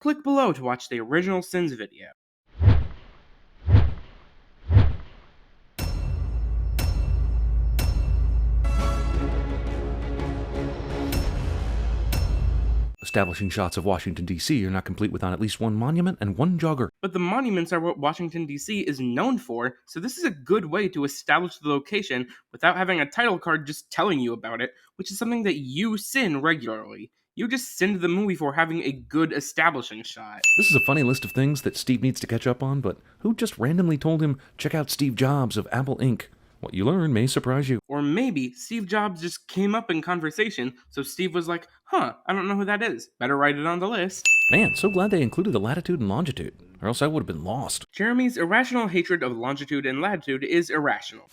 click below to watch the original Sins video. Establishing shots of Washington, D.C. are not complete without at least one monument and one jogger. But the monuments are what Washington, D.C. is known for, so this is a good way to establish the location without having a title card just telling you about it, which is something that you sin regularly. You just sinned the movie for having a good establishing shot. This is a funny list of things that Steve needs to catch up on, but who just randomly told him, check out Steve Jobs of Apple Inc.? What you learn may surprise you. Or maybe Steve Jobs just came up in conversation, so Steve was like, I don't know who that is. Better write it on the list. Man, so glad they included the latitude and longitude, or else I would have been lost. Jeremy's irrational hatred of longitude and latitude is irrational.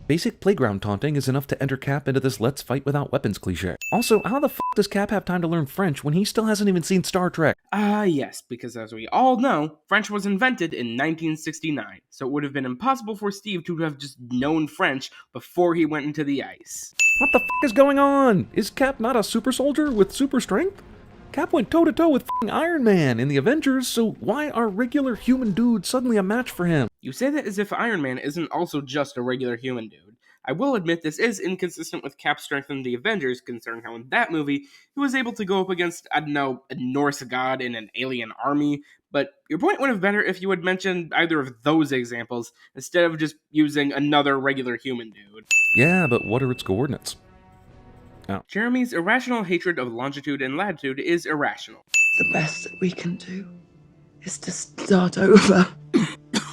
Basic playground taunting is enough to enter Cap into this let's fight without weapons cliché. Also, how the f*** does Cap have time to learn French when he still hasn't even seen Star Trek? Yes, because as we all know, French was invented in 1969, so it would have been impossible for Steve to have just known French before he went into the ice. What the f*** is going on? Is Cap not a super soldier with super strength? Cap went toe-to-toe with f***ing Iron Man in the Avengers, so why are regular human dudes suddenly a match for him? You say that as if Iron Man isn't also just a regular human dude. I will admit this is inconsistent with Cap's strength in the Avengers, considering how in that movie, he was able to go up against, a Norse god in an alien army, but your point would have been better if you had mentioned either of those examples, instead of just using another regular human dude. Yeah, but what are its coordinates? Oh. Jeremy's irrational hatred of longitude and latitude is irrational. The best that we can do is to start over.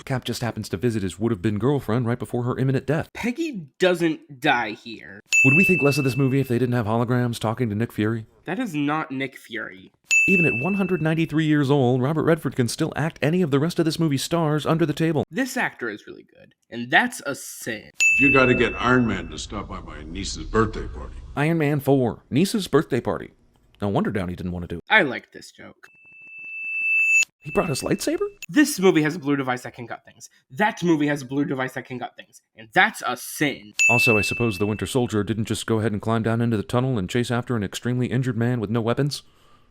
Cap just happens to visit his would-have-been girlfriend right before her imminent death. Peggy doesn't die here. Would we think less of this movie if they didn't have holograms talking to Nick Fury? That is not Nick Fury. Even at 193 years old, Robert Redford can still act any of the rest of this movie's stars under the table. This actor is really good, and that's a sin. You gotta get Iron Man to stop by my niece's birthday party. Iron Man 4, niece's birthday party. No wonder Downey didn't want to do it. I like this joke. He brought his lightsaber? This movie has a blue device that can cut things. That movie has a blue device that can cut things. And that's a sin. Also, I suppose the Winter Soldier didn't just go ahead and climb down into the tunnel and chase after an extremely injured man with no weapons.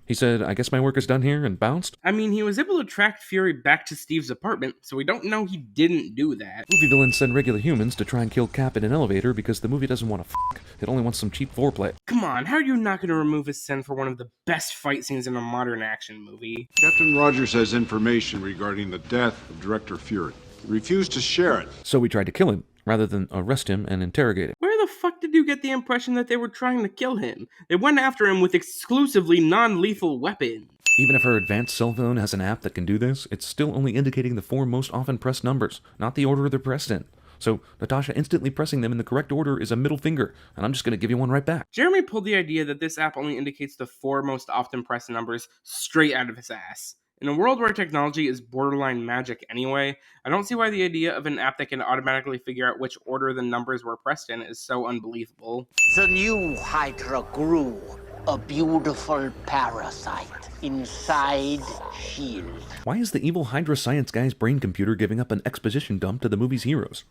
He said, I guess my work is done here, and bounced. I mean, he was able to track Fury back to Steve's apartment, so we don't know he didn't do that. Movie villains send regular humans to try and kill Cap in an elevator because the movie doesn't want to f***. It only wants some cheap foreplay. Come on, how are you not going to remove his sin for one of the best fight scenes in a modern action movie? Captain Rogers has information regarding the death of Director Fury. He refused to share it. So we tried to kill him, rather than arrest him and interrogate him. Where the fuck did you get the impression that they were trying to kill him? They went after him with exclusively non-lethal weapons. Even if her advanced cell phone has an app that can do this, it's still only indicating the 4 most often pressed numbers, not the order they're pressed in. So Natasha instantly pressing them in the correct order is a middle finger, and I'm just going to give you one right back. Jeremy pulled the idea that this app only indicates the 4 most often pressed numbers straight out of his ass. In a world where technology is borderline magic anyway, I don't see why the idea of an app that can automatically figure out which order the numbers were pressed in is so unbelievable. The new Hydra grew, a beautiful parasite inside S.H.I.E.L.D. Why is the evil Hydra science guy's brain computer giving up an exposition dump to the movie's heroes?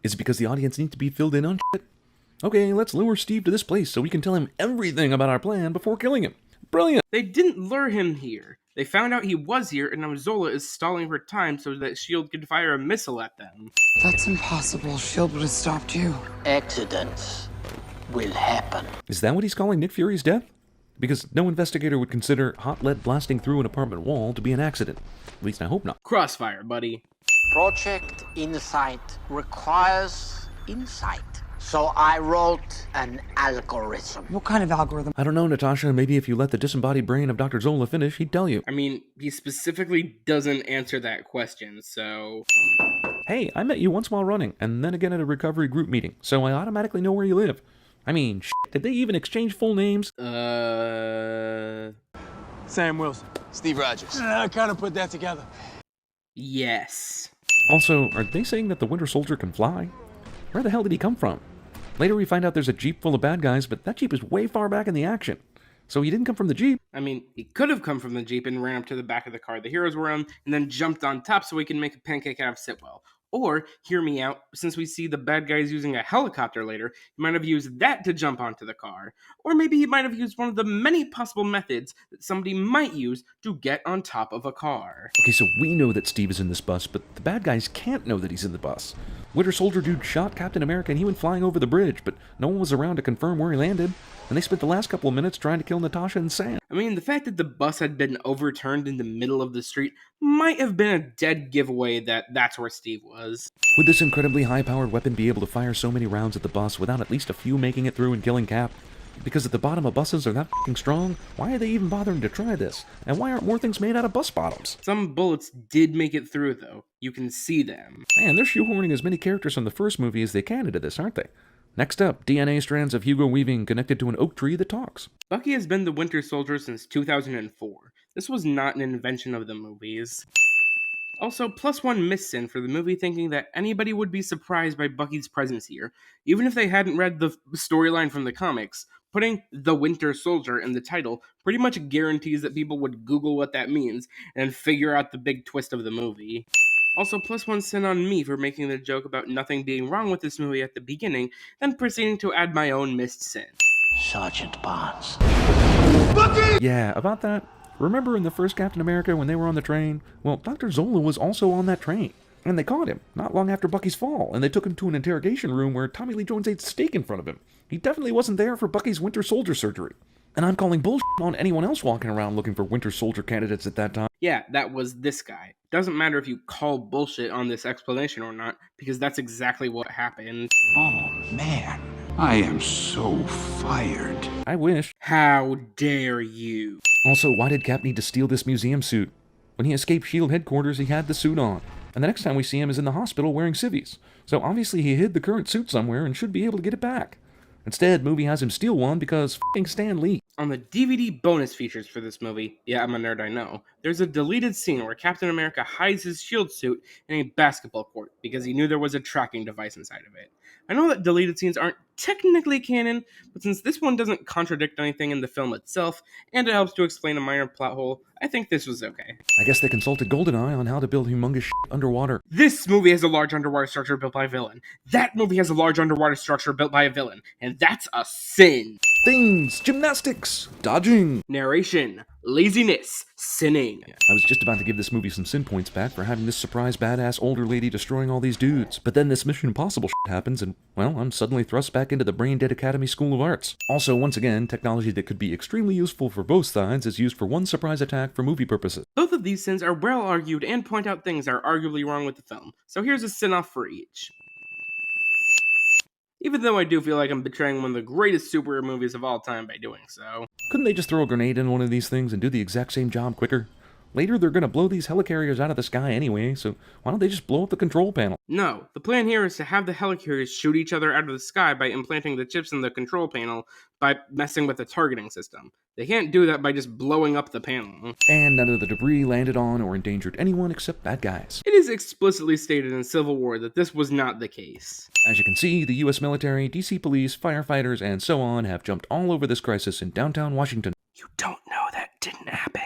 Is it because the audience needs to be filled in on shit? Okay, let's lure Steve to this place so we can tell him everything about our plan before killing him. Brilliant! They didn't lure him here. They found out he was here, and now Zola is stalling for time so that S.H.I.E.L.D. could fire a missile at them. That's impossible. S.H.I.E.L.D. would have stopped you. Accidents will happen. Is that what he's calling Nick Fury's death? Because no investigator would consider hot lead blasting through an apartment wall to be an accident. At least I hope not. Crossfire, buddy. Project Insight requires insight. So I wrote an algorithm. What kind of algorithm? I don't know, Natasha. Maybe if you let the disembodied brain of Dr. Zola finish, he'd tell you. I mean, he specifically doesn't answer that question, so... Hey, I met you once while running, and then again at a recovery group meeting, so I automatically know where you live. I mean, did they even exchange full names? Sam Wilson. Steve Rogers. I kind of put that together. Yes. Also, are they saying that the Winter Soldier can fly? Where the hell did he come from? Later we find out there's a Jeep full of bad guys, but that Jeep is way far back in the action. So he didn't come from the Jeep. I mean, he could have come from the Jeep and ran up to the back of the car the heroes were on, and then jumped on top so he can make a pancake out of Sitwell. Or, hear me out, since we see the bad guys using a helicopter later, he might have used that to jump onto the car. Or maybe he might have used one of the many possible methods that somebody might use to get on top of a car. Okay, so we know that Steve is in this bus, but the bad guys can't know that he's in the bus. Winter Soldier dude shot Captain America and he went flying over the bridge, but no one was around to confirm where he landed. And they spent the last couple of minutes trying to kill Natasha and Sam. I mean, the fact that the bus had been overturned in the middle of the street might have been a dead giveaway that that's where Steve was. Would this incredibly high-powered weapon be able to fire so many rounds at the bus without at least a few making it through and killing Cap? Because at the bottom of buses are that f***ing strong, why are they even bothering to try this? And why aren't more things made out of bus bottoms? Some bullets did make it through, though. You can see them. Man, they're shoehorning as many characters from the first movie as they can into this, aren't they? Next up, DNA strands of Hugo Weaving connected to an oak tree that talks. Bucky has been the Winter Soldier since 2004. This was not an invention of the movies. Also, +1 miss-sin for the movie thinking that anybody would be surprised by Bucky's presence here, even if they hadn't read the storyline from the comics. Putting The Winter Soldier in the title pretty much guarantees that people would Google what that means and figure out the big twist of the movie. Also, +1 sin on me for making the joke about nothing being wrong with this movie at the beginning, then proceeding to add my own missed sin. Sergeant Barnes. Yeah, about that. Remember in the first Captain America when they were on the train? Well, Dr. Zola was also on that train. And they caught him, not long after Bucky's fall, and they took him to an interrogation room where Tommy Lee Jones ate steak in front of him. He definitely wasn't there for Bucky's Winter Soldier surgery. And I'm calling bullshit on anyone else walking around looking for Winter Soldier candidates at that time. Yeah, that was this guy. Doesn't matter if you call bullshit on this explanation or not, because that's exactly what happened. Oh, man. I am so fired. I wish. How dare you? Also, why did Cap need to steal this museum suit? When he escaped S.H.I.E.L.D. headquarters, he had the suit on. And the next time we see him is in the hospital wearing civvies. So obviously he hid the current suit somewhere and should be able to get it back. Instead, movie has him steal one because f***ing Stan Lee. On the DVD bonus features for this movie, yeah, I'm a nerd, I know, there's a deleted scene where Captain America hides his shield suit in a basketball court because he knew there was a tracking device inside of it. I know that deleted scenes aren't technically canon, but since this one doesn't contradict anything in the film itself, and it helps to explain a minor plot hole, I think this was okay. I guess they consulted GoldenEye on how to build humongous shit underwater. This movie has a large underwater structure built by a villain. That movie has a large underwater structure built by a villain, and that's a sin. Things, gymnastics, dodging. Narration, laziness, sinning. I was just about to give this movie some sin points back for having this surprise badass older lady destroying all these dudes. But then this Mission Impossible shit happens and, well, I'm suddenly thrust back into the Brain Dead Academy School of Arts. Also, once again, technology that could be extremely useful for both sides is used for one surprise attack for movie purposes. Both of these sins are well argued and point out things that are arguably wrong with the film. So here's a sin off for each. Even though I do feel like I'm betraying one of the greatest superhero movies of all time by doing so. Couldn't they just throw a grenade in one of these things and do the exact same job quicker? Later, they're gonna blow these helicarriers out of the sky anyway, so why don't they just blow up the control panel? No, the plan here is to have the helicarriers shoot each other out of the sky by implanting the chips in the control panel by messing with the targeting system. They can't do that by just blowing up the panel. And none of the debris landed on or endangered anyone except bad guys. It is explicitly stated in Civil War that this was not the case. As you can see, the US military, DC police, firefighters, and so on have jumped all over this crisis in downtown Washington. You don't know that didn't happen.